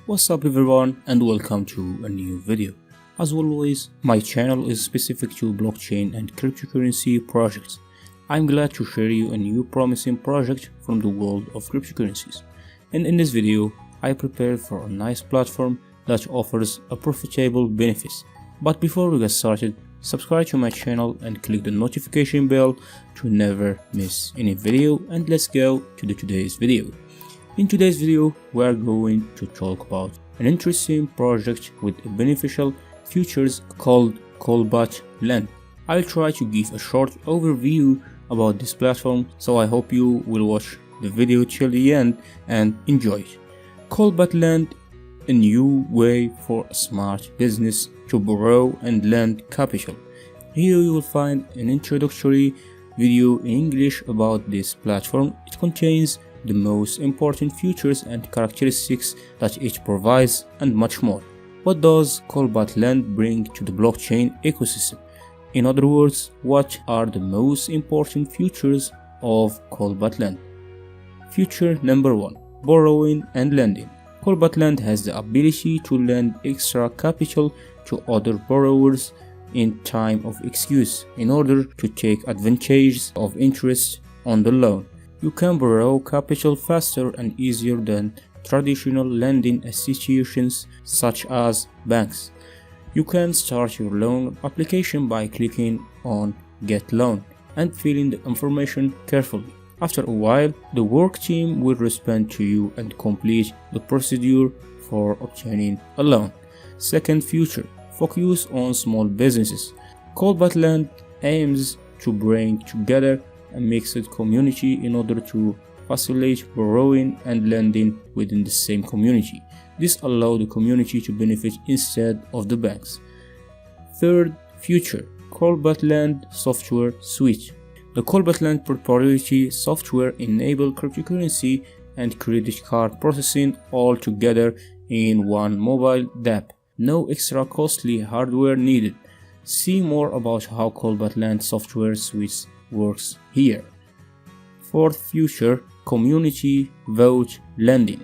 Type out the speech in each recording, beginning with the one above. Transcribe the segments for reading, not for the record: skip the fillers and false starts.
What's up everyone and welcome to a new video. As always, my channel is specific to blockchain and cryptocurrency projects. I'm glad to share you a new promising project from the world of cryptocurrencies. And in this video, I prepared for a nice platform that offers a profitable benefits. But before we get started, subscribe to my channel and click the notification bell to never miss any video, and let's go to today's video. In today's video, we are going to talk about an interesting project with beneficial features called Colbatlend. I'll try to give a short overview about this platform, so I hope you will watch the video till the end and enjoy it. Colbatlend, a new way for a smart business to borrow and lend capital. Here you will find an introductory video in English about this platform. It contains the most important features and characteristics that it provides and much more. What does Colbatlend bring to the blockchain ecosystem? In other words, what are the most important features of Colbatlend? Feature number 1: borrowing and lending. Colbatlend has the ability to lend extra capital to other borrowers in time of excuse in order to take advantage of interest on the loan. You can borrow capital faster and easier than traditional lending institutions such as banks. You can start your loan application by clicking on Get Loan and filling the information carefully. After a while, the work team will respond to you and complete the procedure for obtaining a loan. Second feature: focus on small businesses. Colbatlend aims to bring together a mixed community in order to facilitate borrowing and lending within the same community. This allows the community to benefit instead of the banks. Third feature: Cobalt Lend Software Suite. The Colbatlend proprietary software enables cryptocurrency and credit card processing all together in one mobile Dapp. No extra costly hardware needed. See more about how Colbatlend Software Suite works here. Fourth feature: community vote lending.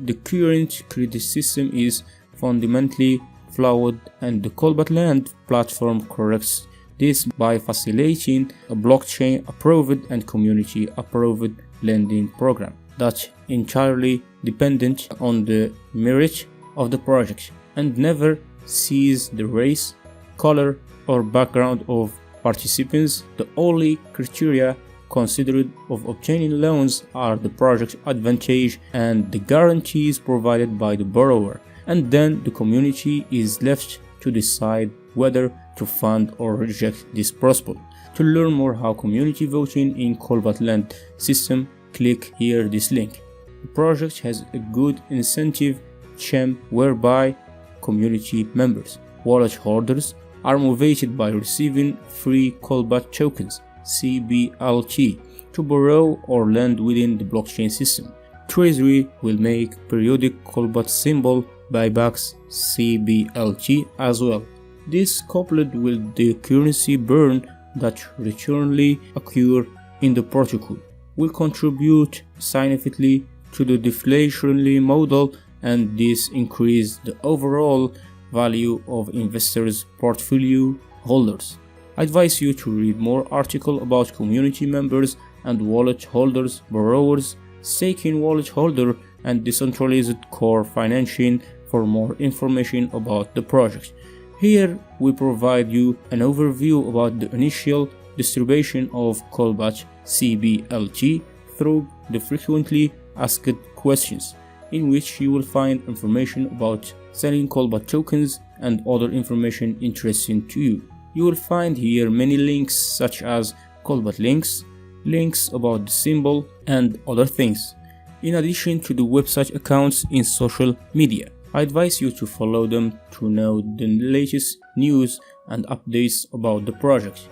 The current credit system is fundamentally flawed, and the Colbatlend platform corrects this by facilitating a blockchain approved and community approved lending program that's entirely dependent on the merit of the project and never sees the race, color, or background of participants. The only criteria considered of obtaining loans are the project advantage and the guarantees provided by the borrower, and then the community is left to decide whether to fund or reject this proposal. To learn more how community voting in Colbatlend system, click here this link. The project has a good incentive scheme whereby community members, wallet holders, are motivated by receiving free Colbat tokens CBLT to borrow or lend within the blockchain system. Treasury will make periodic Colbat symbol buybacks CBLT as well. This, coupled with the currency burn that returnally occur in the protocol, will contribute significantly to the deflationary model, and this increase the overall value of investors' portfolio holders. I advise you to read more articles about community members and wallet holders, borrowers, staking wallet holder, and decentralized core financing for more information about the project. Here we provide you an overview about the initial distribution of Colbat CBLT through the frequently asked questions, in which you will find information about selling Colbat tokens and other information interesting to you. You will find here many links such as Colbat links, links about the symbol, and other things, in addition to the website accounts in social media. I advise you to follow them to know the latest news and updates about the project.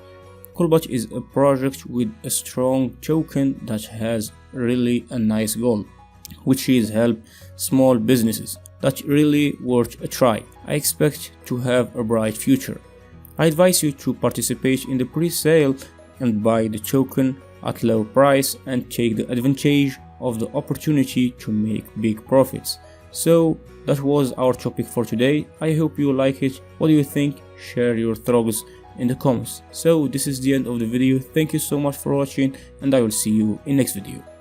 Colbat is a project with a strong token that has really a nice goal, which is help small businesses. That's really worth a try. I expect to have a bright future. I advise you to participate in the pre-sale and buy the token at low price and take the advantage of the opportunity to make big profits. So that was our topic for today. I hope you like it. What do you think? Share your thoughts in the comments. So this is the end of the video. Thank you so much for watching, and I will see you in next video.